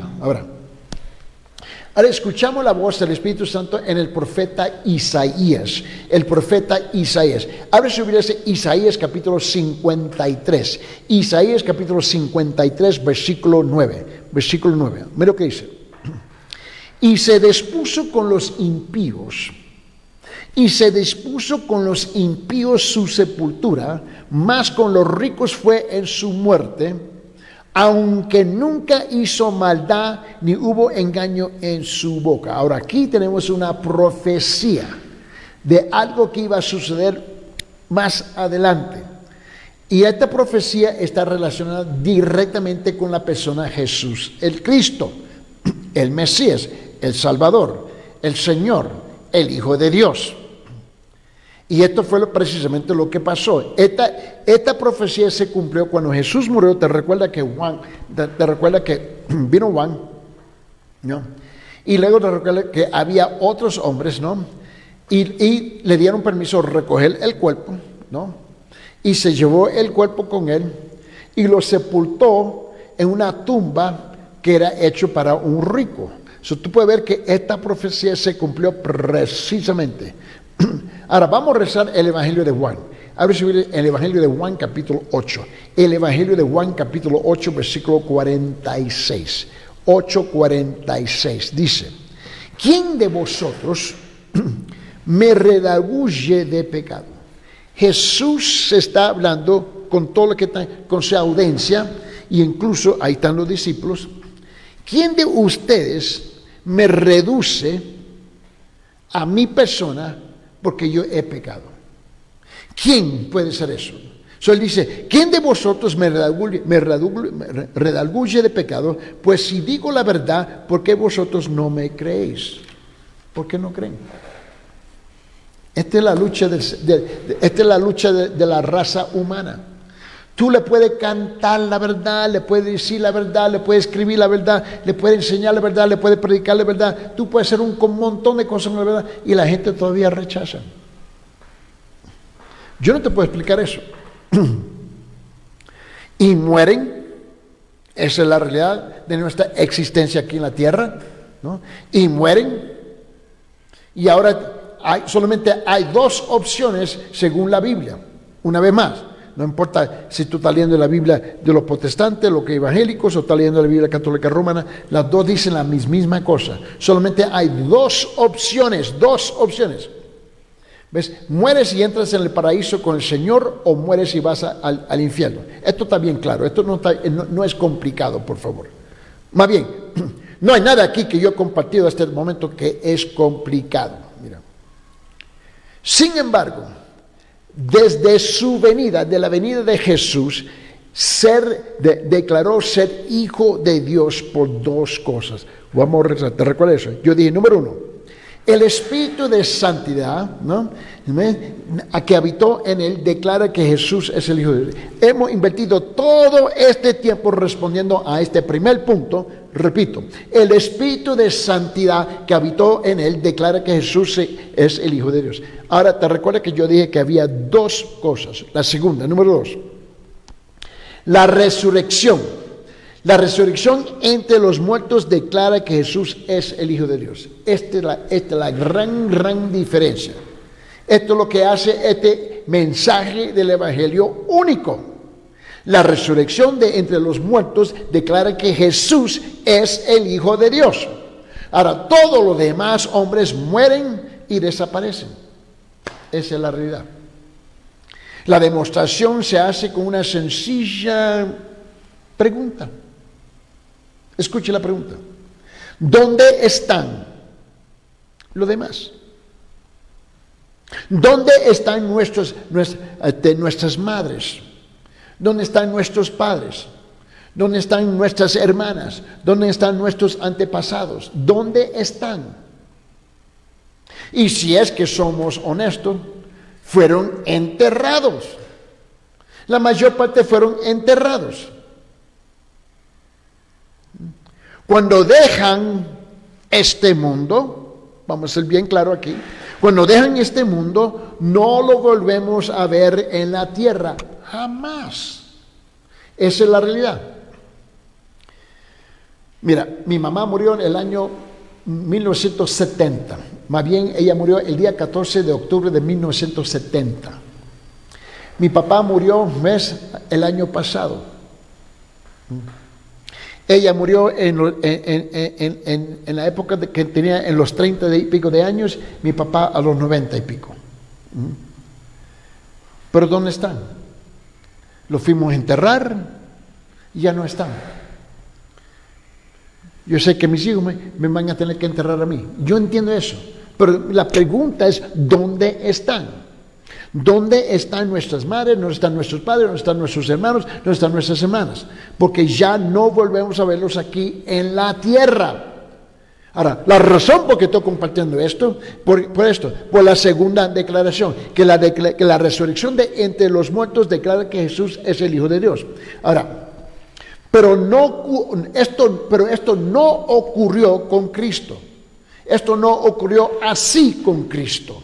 Ahora escuchamos la voz del Espíritu Santo en el profeta Isaías. El profeta Isaías. Abre su Biblia, Isaías capítulo 53. Isaías capítulo 53, versículo 9. Versículo 9. Mira lo que dice. Y se dispuso con los impíos. Y se dispuso con los impíos su sepultura, mas con los ricos fue en su muerte, aunque nunca hizo maldad ni hubo engaño en su boca. Ahora aquí tenemos una profecía de algo que iba a suceder más adelante. Y esta profecía está relacionada directamente con la persona de Jesús, el Cristo, el Mesías, el Salvador, el Señor, el Hijo de Dios. Y esto fue precisamente lo que pasó. Esta profecía se cumplió cuando Jesús murió. Te recuerda que vino Juan, ¿no? Y luego te recuerda que había otros hombres, ¿no? Y le dieron permiso de recoger el cuerpo, ¿no? Y se llevó el cuerpo con él y lo sepultó en una tumba que era hecho para un rico. Tú puedes ver que esta profecía se cumplió precisamente. Ahora vamos a rezar el Evangelio de Juan. Abre su Biblia, el Evangelio de Juan capítulo 8. El Evangelio de Juan capítulo 8, versículo 46. 8:46 dice: ¿quién de vosotros me redarguye de pecado? Jesús está hablando con todo lo que está, con su audiencia, y incluso ahí están los discípulos. ¿Quién de ustedes me reduce a mi persona porque yo he pecado? ¿Quién puede ser eso? Él dice: ¿quién de vosotros me redarguye de pecado? Pues si digo la verdad, ¿por qué vosotros no me creéis? ¿Por qué no creen? Esta es la lucha de la raza humana. Tú le puedes cantar la verdad, le puedes decir la verdad, le puedes escribir la verdad, le puedes enseñar la verdad, le puedes predicar la verdad. Tú puedes hacer un montón de cosas con la verdad y la gente todavía rechaza. Yo no te puedo explicar eso. Y mueren. Esa es la realidad de nuestra existencia aquí en la tierra, ¿no? Y mueren. Y ahora solamente hay dos opciones según la Biblia. Una vez más, no importa si tú estás leyendo la Biblia de los protestantes, los que evangélicos, o estás leyendo la Biblia católica romana, las dos dicen la misma cosa. Solamente hay dos opciones. ¿Ves? Mueres y entras en el paraíso con el Señor, o mueres y vas al infierno. Esto está bien claro, esto no es complicado, por favor. Más bien, no hay nada aquí que yo he compartido hasta el momento que es complicado. Mira. Sin embargo, desde su venida, de la venida de Jesús, declaró ser hijo de Dios por dos cosas. Vamos a rezar, ¿te recuerdas eso? Yo dije, número uno, El Espíritu de santidad, ¿no?, a que habitó en él, declara que Jesús es el Hijo de Dios. Hemos invertido todo este tiempo respondiendo a este primer punto. Repito, el Espíritu de santidad que habitó en él declara que Jesús es el Hijo de Dios. Ahora, te recuerda que yo dije que había dos cosas. La segunda, número 2, la resurrección. La resurrección entre los muertos declara que Jesús es el Hijo de Dios. Esta es la gran diferencia. Esto es lo que hace este mensaje del Evangelio único. La resurrección de entre los muertos declara que Jesús es el Hijo de Dios. Ahora, todos los demás hombres mueren y desaparecen. Esa es la realidad. La demostración se hace con una sencilla pregunta. Escuche la pregunta. ¿Dónde están los demás? ¿Dónde están nuestras madres? ¿Dónde están nuestros padres? ¿Dónde están nuestras hermanas? ¿Dónde están nuestros antepasados? ¿Dónde están? Y si es que somos honestos, fueron enterrados. La mayor parte fueron enterrados. Cuando dejan este mundo, vamos a ser bien claro aquí, cuando dejan este mundo, no lo volvemos a ver en la tierra, jamás. Esa es la realidad. Mira, mi mamá murió en el año 1970, más bien ella murió el día 14 de octubre de 1970. Mi papá murió el año pasado. Ella murió en la época que tenía en los 30 y pico de años, mi papá a los 90 y pico. Pero ¿dónde están? Lo fuimos a enterrar y ya no están. Yo sé que mis hijos me van a tener que enterrar a mí. Yo entiendo eso. Pero la pregunta es, ¿dónde están? ¿Dónde están nuestras madres? ¿Dónde están nuestros padres? ¿Dónde están nuestros hermanos? ¿Dónde están nuestras hermanas? Porque ya no volvemos a verlos aquí en la tierra. Ahora, la razón por que estoy compartiendo esto, por la segunda declaración, que la resurrección de entre los muertos declara que Jesús es el Hijo de Dios. Ahora, pero esto no ocurrió con Cristo. Esto no ocurrió así con Cristo.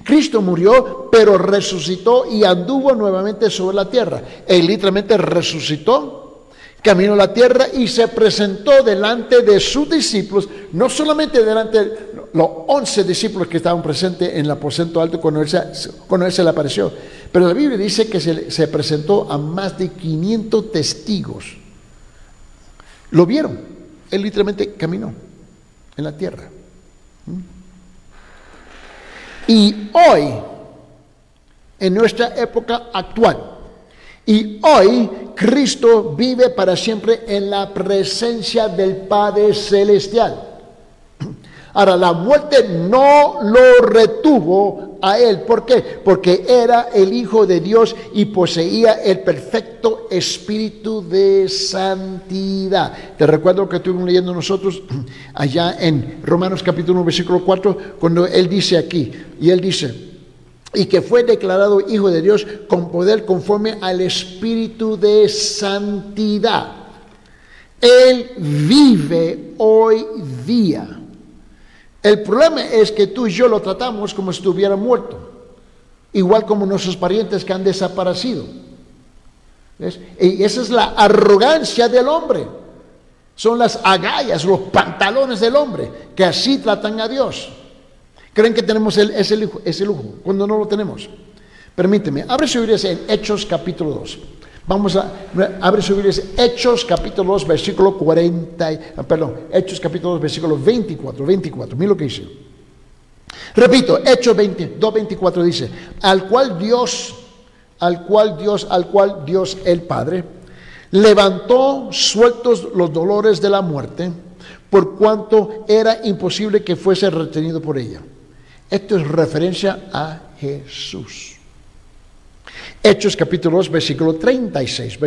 Cristo murió, pero resucitó y anduvo nuevamente sobre la tierra. Él literalmente resucitó, caminó la tierra y se presentó delante de sus discípulos, no solamente delante de los 11 discípulos que estaban presentes en el aposento alto cuando él se le apareció, pero la Biblia dice que se presentó a más de 500 testigos. Lo vieron. Él literalmente caminó en la tierra. Y hoy, en nuestra época actual, y hoy Cristo vive para siempre en la presencia del Padre Celestial. Ahora, la muerte no lo retuvo a él. ¿Por qué? Porque era el Hijo de Dios y poseía el perfecto espíritu de santidad. Te recuerdo lo que estuvimos leyendo nosotros allá en Romanos capítulo 1, versículo 4, cuando él dice aquí, y él dice, y que fue declarado Hijo de Dios con poder conforme al espíritu de santidad. Él vive hoy día. El problema es que tú y yo lo tratamos como si estuviera muerto, igual como nuestros parientes que han desaparecido. ¿Ves? Y esa es la arrogancia del hombre. Son las agallas, los pantalones del hombre, que así tratan a Dios. Creen que tenemos ese lujo, cuando no lo tenemos. Permíteme, abre su Biblia en Hechos capítulo 2. Abre su Biblia, Hechos capítulo 2, versículo 40, Hechos capítulo 2, versículo 24, mira lo que dice. Repito, Hechos 2, 24 dice, al cual Dios el Padre, levantó sueltos los dolores de la muerte, por cuanto era imposible que fuese retenido por ella. Esto es referencia a Jesús. Hechos capítulo 2, versículo 36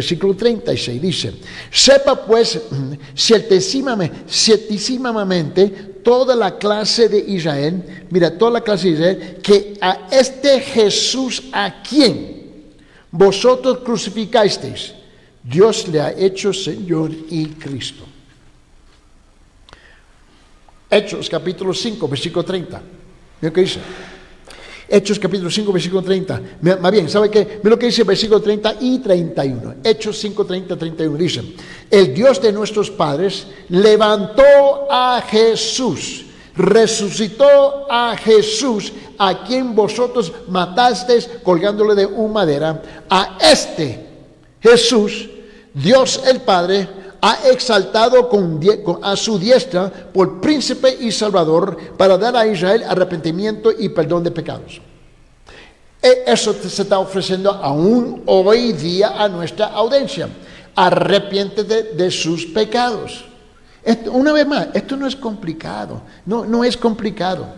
dice, sepa pues ciertísimamente toda la clase de Israel, mira, toda la clase de Israel, que a este Jesús a quien vosotros crucificasteis, Dios le ha hecho Señor y Cristo. Hechos capítulo 5, versículo 30. Mira lo que dice. Hechos capítulo 5, versículo 30. Más bien, ¿sabe qué? Mira lo que dice versículo 30 y 31. Hechos 5, 30, 31. Dice: el Dios de nuestros padres levantó a Jesús, resucitó a Jesús, a quien vosotros matasteis colgándole de una madera. A este Jesús, Dios el Padre ha exaltado a su diestra por príncipe y salvador, para dar a Israel arrepentimiento y perdón de pecados. Eso se está ofreciendo aún hoy día a nuestra audiencia. Arrepiéntete de sus pecados. Una vez más, esto no es complicado. No es complicado.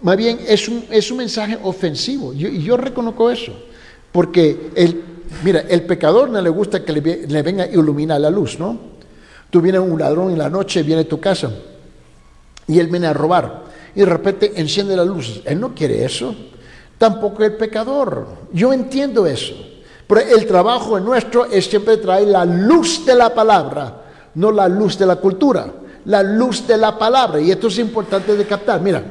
Más bien es un mensaje ofensivo. Yo reconozco eso. Porque el pecador no le gusta que le venga a iluminar la luz, ¿no? Tú vienes un ladrón en la noche, viene a tu casa y él viene a robar y de repente enciende la luz. Él no quiere eso. Tampoco el pecador. Yo entiendo eso. Pero el trabajo nuestro es siempre traer la luz de la palabra, no la luz de la cultura. La luz de la palabra. Y esto es importante de captar. Mira.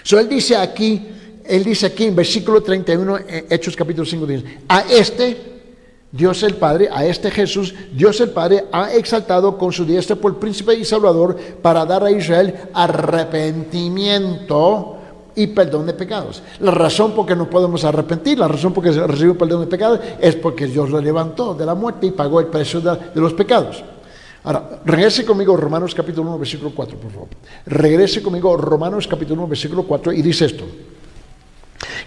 Él dice aquí en versículo 31, Hechos capítulo 5, dice: a este Dios el Padre, a este Jesús, Dios el Padre ha exaltado con su diestra por príncipe y salvador, para dar a Israel arrepentimiento y perdón de pecados. La razón por qué no podemos arrepentir, la razón por qué recibimos perdón de pecados, es porque Dios lo levantó de la muerte y pagó el precio de los pecados. Ahora, regrese conmigo a Romanos capítulo 1, versículo 4, por favor. Regrese conmigo a Romanos capítulo 1, versículo 4, y dice esto: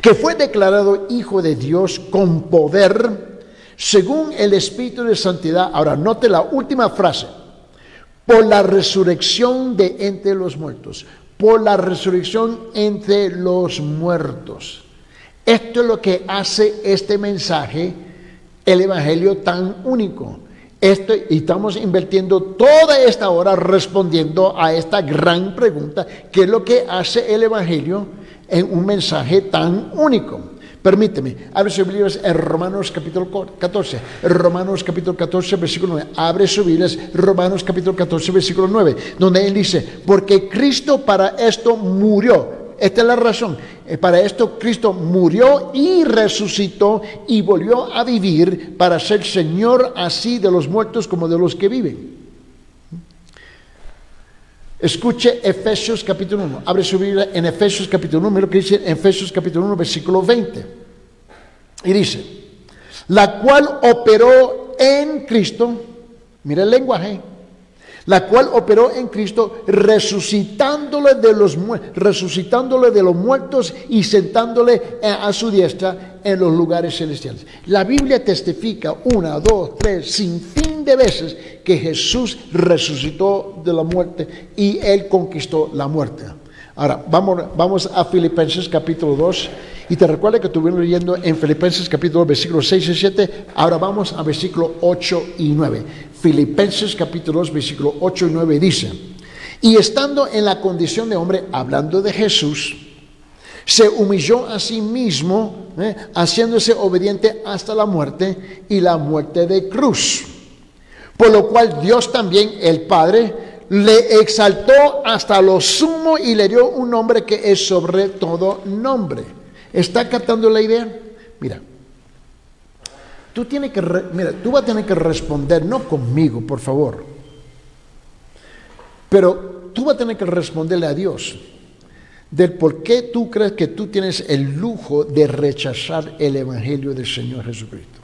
que fue declarado Hijo de Dios con poder, según el Espíritu de Santidad. Ahora, note la última frase: por la resurrección de entre los muertos. Por la resurrección entre los muertos. Esto es lo que hace este mensaje, el Evangelio, tan único. Y estamos invirtiendo toda esta hora respondiendo a esta gran pregunta: ¿qué es lo que hace el Evangelio en un mensaje tan único? Permíteme, abre sus Biblias en Romanos capítulo 14. Romanos capítulo 14, versículo 9. Abre sus Biblias, Romanos capítulo 14, versículo 9. Donde él dice: porque Cristo para esto murió. Esta es la razón. Para esto Cristo murió y resucitó y volvió a vivir, para ser Señor así de los muertos como de los que viven. Escuche Efesios capítulo 1. Abre su Biblia en Efesios capítulo 1. Mira lo que dice en Efesios capítulo 1, versículo 20. Y dice: la cual operó en Cristo. Mira el lenguaje. La cual operó en Cristo, resucitándole de los muertos y sentándole a su diestra en los lugares celestiales. La Biblia testifica 1, 2, 3, sin fin de veces que Jesús resucitó de la muerte y Él conquistó la muerte. Ahora, vamos a Filipenses capítulo 2. Y te recuerda que estuvimos leyendo en Filipenses capítulo 2, versículos 6 y 7. Ahora vamos a versículos 8 y 9. Filipenses capítulo 2, versículos 8 y 9 dice: y estando en la condición de hombre, hablando de Jesús, se humilló a sí mismo, haciéndose obediente hasta la muerte, y la muerte de cruz. Por lo cual Dios también, el Padre, le exaltó hasta lo sumo y le dio un nombre que es sobre todo nombre. ¿Está captando la idea? Mira, tú vas a tener que responder, no conmigo, por favor, pero tú vas a tener que responderle a Dios del por qué tú crees que tú tienes el lujo de rechazar el Evangelio del Señor Jesucristo.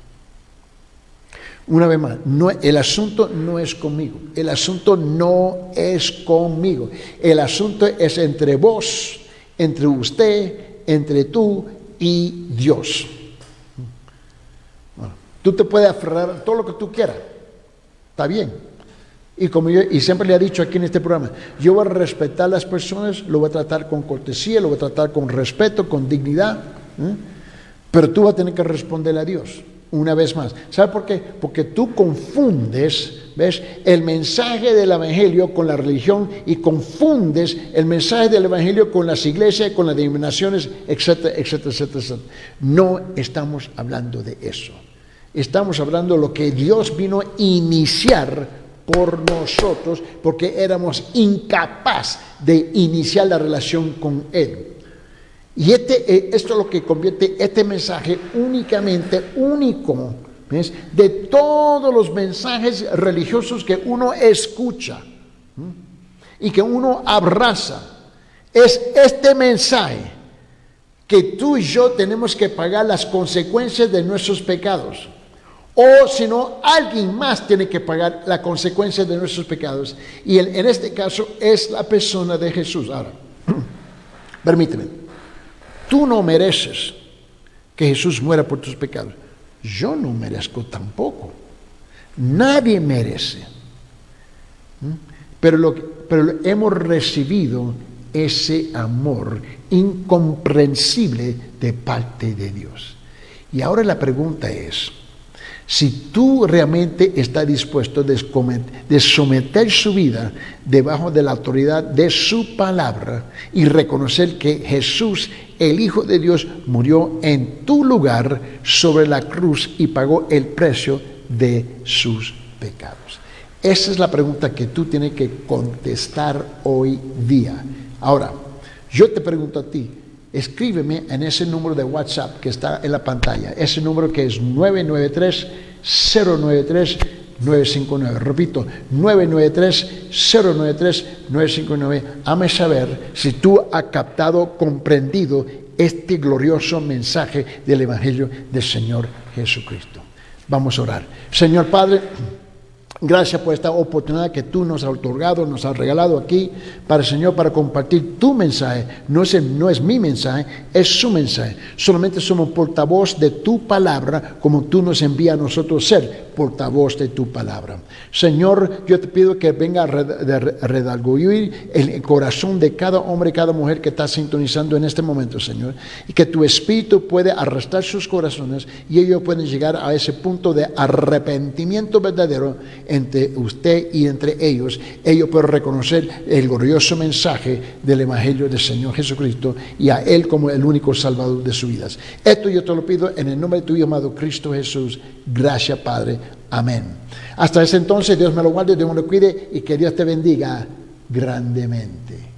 Una vez más, el asunto no es conmigo, el asunto no es conmigo, el asunto es entre vos, entre usted, entre tú y Dios. Bueno, tú te puedes aferrar todo lo que tú quieras, está bien. Y como yo siempre le he dicho aquí en este programa, yo voy a respetar a las personas, lo voy a tratar con cortesía, lo voy a tratar con respeto, con dignidad, pero tú vas a tener que responderle a Dios. una vez más. ¿Sabe por qué? Porque tú confundes, ¿ves?, el mensaje del Evangelio con la religión y confundes el mensaje del Evangelio con las iglesias, con las denominaciones, etcétera, etcétera, etcétera, etcétera. No estamos hablando de eso. Estamos hablando de lo que Dios vino a iniciar por nosotros, porque éramos incapaces de iniciar la relación con Él. Y esto es lo que convierte este mensaje únicamente único, ¿ves?, de todos los mensajes religiosos que uno escucha y que uno abraza. Es este mensaje que tú y yo tenemos que pagar las consecuencias de nuestros pecados. O si no, alguien más tiene que pagar la consecuencia de nuestros pecados. Y en este caso es la persona de Jesús. Ahora, permíteme. Tú no mereces que Jesús muera por tus pecados. Yo no merezco tampoco. Nadie merece. Pero hemos recibido ese amor incomprensible de parte de Dios. Y ahora la pregunta es, si tú realmente estás dispuesto de someter su vida debajo de la autoridad de su palabra y reconocer que Jesús, el Hijo de Dios, murió en tu lugar sobre la cruz y pagó el precio de sus pecados. Esa es la pregunta que tú tienes que contestar hoy día. Ahora, yo te pregunto a ti, escríbeme en ese número de WhatsApp que está en la pantalla, ese número que es 993-093-959. Repito, 993-093-959. Hazme saber si tú has captado, comprendido este glorioso mensaje del Evangelio del Señor Jesucristo. Vamos a orar. Señor Padre, gracias por esta oportunidad que tú nos has otorgado, nos has regalado aquí, Señor, para compartir tu mensaje. No es mi mensaje, es su mensaje. Solamente somos portavoz de tu palabra, como tú nos envías a nosotros ser portavoz de tu palabra. Señor, yo te pido que venga a redarguir el corazón de cada hombre y cada mujer que está sintonizando en este momento, Señor, y que tu Espíritu puede arrastrar sus corazones y ellos pueden llegar a ese punto de arrepentimiento verdadero entre usted y entre ellos. Ellos pueden reconocer el glorioso mensaje del Evangelio del Señor Jesucristo y a Él como el único Salvador de sus vidas. Esto yo te lo pido en el nombre de tu Hijo amado Cristo Jesús. Gracias, Padre. Amén. Hasta ese entonces, Dios me lo guarde, Dios me lo cuide y que Dios te bendiga grandemente.